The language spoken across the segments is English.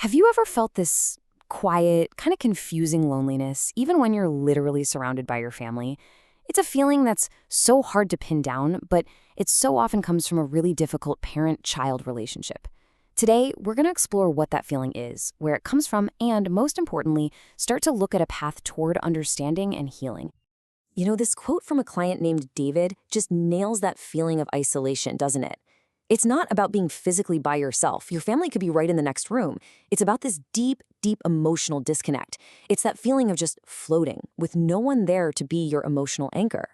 Have you ever felt this quiet, kind of confusing loneliness, even when you're literally surrounded by your family? It's a feeling that's so hard to pin down, but it so often comes from a really difficult parent-child relationship. Today, we're going to explore what that feeling is, where it comes from, and most importantly, start to look at a path toward understanding and healing. You know, this quote from a client named David just nails that feeling of isolation, doesn't it? It's not about being physically by yourself. Your family could be right in the next room. It's about this deep, deep emotional disconnect. It's that feeling of just floating with no one there to be your emotional anchor.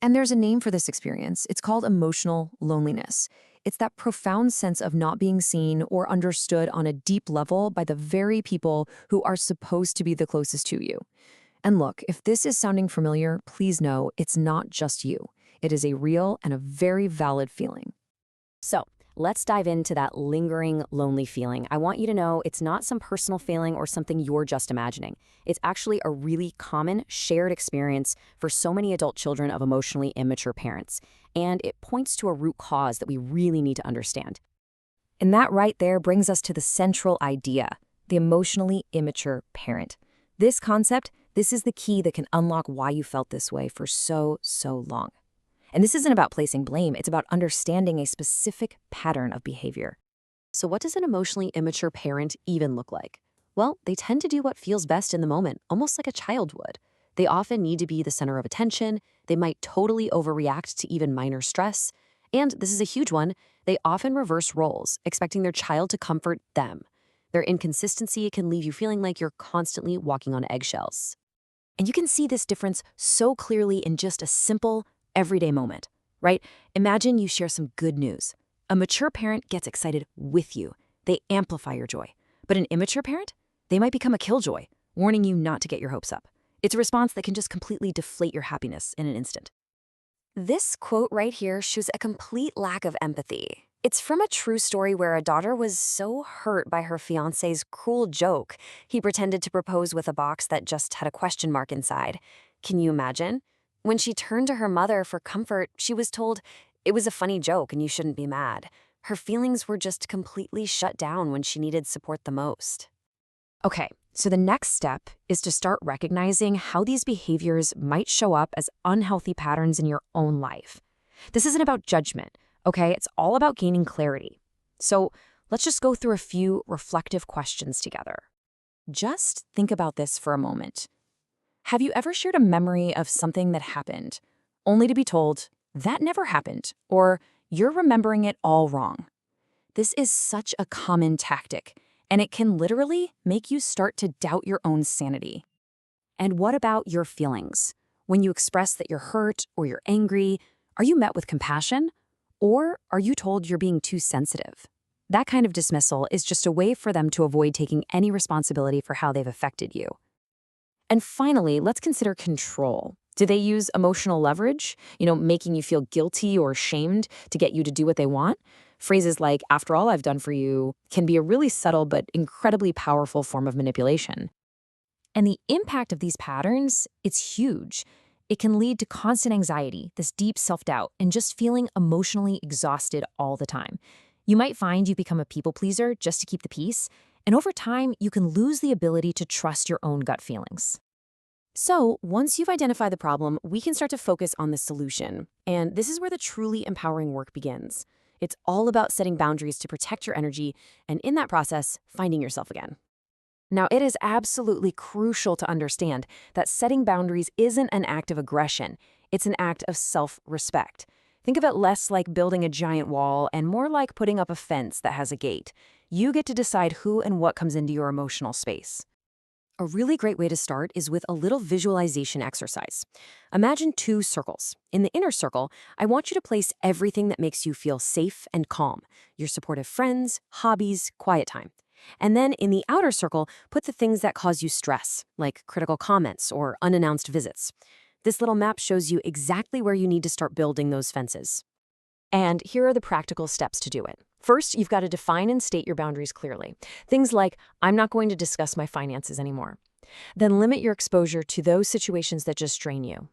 And there's a name for this experience. It's called emotional loneliness. It's that profound sense of not being seen or understood on a deep level by the very people who are supposed to be the closest to you. And look, if this is sounding familiar, please know it's not just you. It is a real and a very valid feeling. So, let's dive into that lingering, lonely feeling. I want you to know it's not some personal feeling or something you're just imagining. It's actually a really common, shared experience for so many adult children of emotionally immature parents. And it points to a root cause that we really need to understand. And that right there brings us to the central idea, the emotionally immature parent. This concept, this is the key that can unlock why you felt this way for so long. And this isn't about placing blame, it's about understanding a specific pattern of behavior. So what does an emotionally immature parent even look like? Well, they tend to do what feels best in the moment, almost like a child would. They often need to be the center of attention, they might totally overreact to even minor stress, and this is a huge one, they often reverse roles, expecting their child to comfort them. Their inconsistency can leave you feeling like you're constantly walking on eggshells. And you can see this difference so clearly in just a simple, everyday moment, right? Imagine you share some good news. A mature parent gets excited with you. They amplify your joy. But an immature parent, they might become a killjoy, warning you not to get your hopes up. It's a response that can just completely deflate your happiness in an instant. This quote right here shows a complete lack of empathy. It's from a true story where a daughter was so hurt by her fiancé's cruel joke, he pretended to propose with a box that just had a question mark inside. Can you imagine? When she turned to her mother for comfort, she was told it was a funny joke and you shouldn't be mad. Her feelings were just completely shut down when she needed support the most. Okay, so the next step is to start recognizing how these behaviors might show up as unhealthy patterns in your own life. This isn't about judgment, okay? It's all about gaining clarity. So let's just go through a few reflective questions together. Just think about this for a moment. Have you ever shared a memory of something that happened, only to be told, that never happened, or you're remembering it all wrong? This is such a common tactic, and it can literally make you start to doubt your own sanity. And what about your feelings? When you express that you're hurt or you're angry, are you met with compassion? Or are you told you're being too sensitive? That kind of dismissal is just a way for them to avoid taking any responsibility for how they've affected you. And finally, let's consider control. Do they use emotional leverage, making you feel guilty or ashamed to get you to do what they want? Phrases like, after all I've done for you, can be a really subtle but incredibly powerful form of manipulation. And the impact of these patterns, it's huge. It can lead to constant anxiety, this deep self-doubt, and just feeling emotionally exhausted all the time. You might find you become a people pleaser just to keep the peace, and over time, you can lose the ability to trust your own gut feelings. So, once you've identified the problem, we can start to focus on the solution. And this is where the truly empowering work begins. It's all about setting boundaries to protect your energy, and in that process, finding yourself again. Now, it is absolutely crucial to understand that setting boundaries isn't an act of aggression. It's an act of self-respect. Think of it less like building a giant wall and more like putting up a fence that has a gate. You get to decide who and what comes into your emotional space. A really great way to start is with a little visualization exercise. Imagine 2 circles. In the inner circle, I want you to place everything that makes you feel safe and calm. Your supportive friends, hobbies, quiet time. And then in the outer circle, put the things that cause you stress, like critical comments or unannounced visits. This little map shows you exactly where you need to start building those fences. And here are the practical steps to do it. First, you've got to define and state your boundaries clearly. Things like, I'm not going to discuss my finances anymore. Then limit your exposure to those situations that just drain you.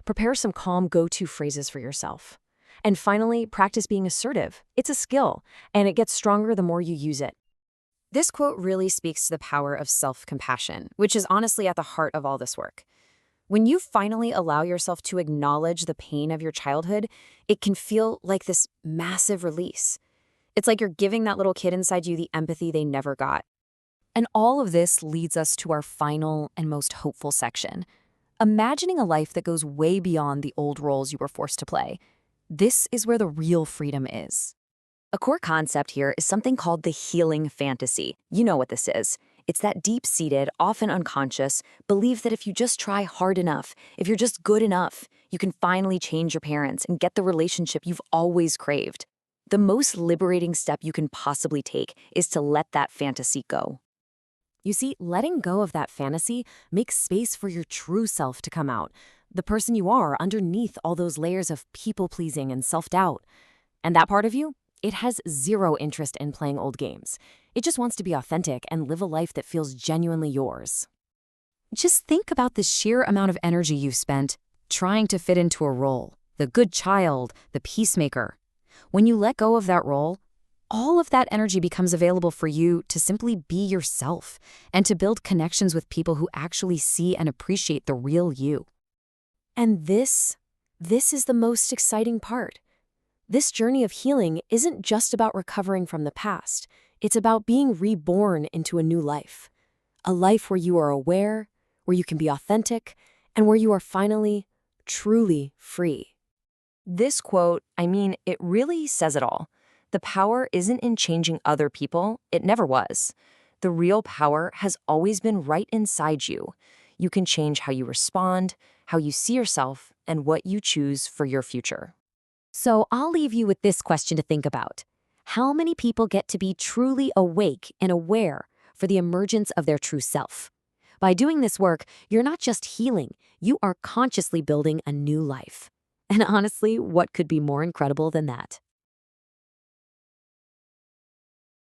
Prepare some calm go-to phrases for yourself. And finally, practice being assertive. It's a skill, and it gets stronger the more you use it. This quote really speaks to the power of self-compassion, which is honestly at the heart of all this work. When you finally allow yourself to acknowledge the pain of your childhood, it can feel like this massive release. It's like you're giving that little kid inside you the empathy they never got. And all of this leads us to our final and most hopeful section. Imagining a life that goes way beyond the old roles you were forced to play. This is where the real freedom is. A core concept here is something called the healing fantasy. You know what this is. It's that deep-seated, often unconscious, belief that if you just try hard enough, if you're just good enough, you can finally change your parents and get the relationship you've always craved. The most liberating step you can possibly take is to let that fantasy go. You see, letting go of that fantasy makes space for your true self to come out, the person you are underneath all those layers of people-pleasing and self-doubt. And that part of you? It has zero interest in playing old games. It just wants to be authentic and live a life that feels genuinely yours. Just think about the sheer amount of energy you've spent trying to fit into a role, the good child, the peacemaker. When you let go of that role, all of that energy becomes available for you to simply be yourself and to build connections with people who actually see and appreciate the real you. And this is the most exciting part. This journey of healing isn't just about recovering from the past. It's about being reborn into a new life. A life where you are aware, where you can be authentic, and where you are finally, truly free. This quote, it really says it all. The power isn't in changing other people. It never was. The real power has always been right inside you. You can change how you respond, how you see yourself, and what you choose for your future. So I'll leave you with this question to think about. How many people get to be truly awake and aware for the emergence of their true self? By doing this work, you're not just healing, you are consciously building a new life. And honestly, what could be more incredible than that?